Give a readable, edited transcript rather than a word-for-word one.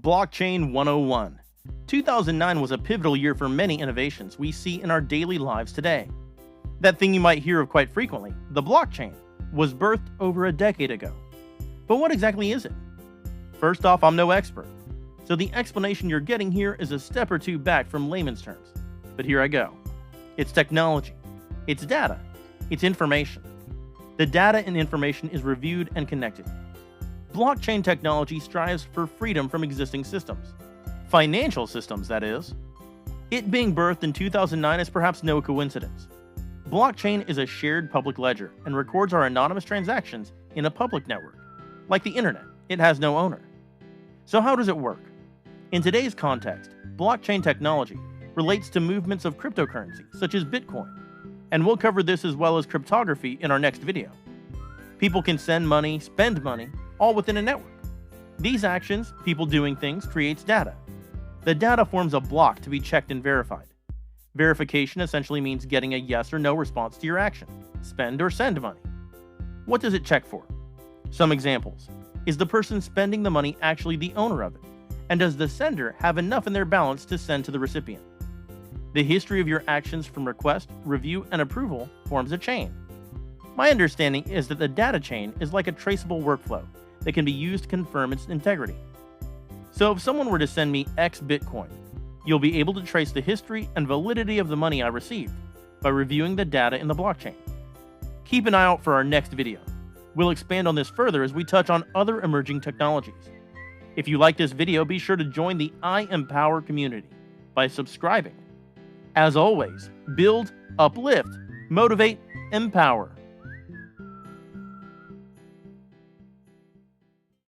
Blockchain 101. 2009 was a pivotal year for many innovations we see in our daily lives today. That thing you might hear of quite frequently, the blockchain, was birthed over a decade ago. But what exactly is it? First off, I'm no expert, so the explanation you're getting here is a step or two back from layman's terms. But here I go. It's technology. It's data. It's information. The data and information is reviewed and connected. Blockchain technology strives for freedom from existing systems. Financial systems, that is. It being birthed in 2009 is perhaps no coincidence. Blockchain is a shared public ledger and records our anonymous transactions in a public network. Like the internet, it has no owner. So how does it work? In today's context, blockchain technology relates to movements of cryptocurrency, such as Bitcoin, and we'll cover this as well as cryptography in our next video. People can send money, spend money, all within a network. These actions, people doing things, creates data. The data forms a block to be checked and verified. Verification essentially means getting a yes or no response to your action, spend or send money. What does it check for? Some examples. Is the person spending the money actually the owner of it? And does the sender have enough in their balance to send to the recipient? The history of your actions from request, review, and approval forms a chain. My understanding is that the data chain is like a traceable workflow that can be used to confirm its integrity. So if someone were to send me X Bitcoin, you'll be able to trace the history and validity of the money I received by reviewing the data in the blockchain. Keep an eye out for our next video. We'll expand on this further as we touch on other emerging technologies. If you like this video, be sure to join the I Empower community by subscribing. As always, build, uplift, motivate, empower.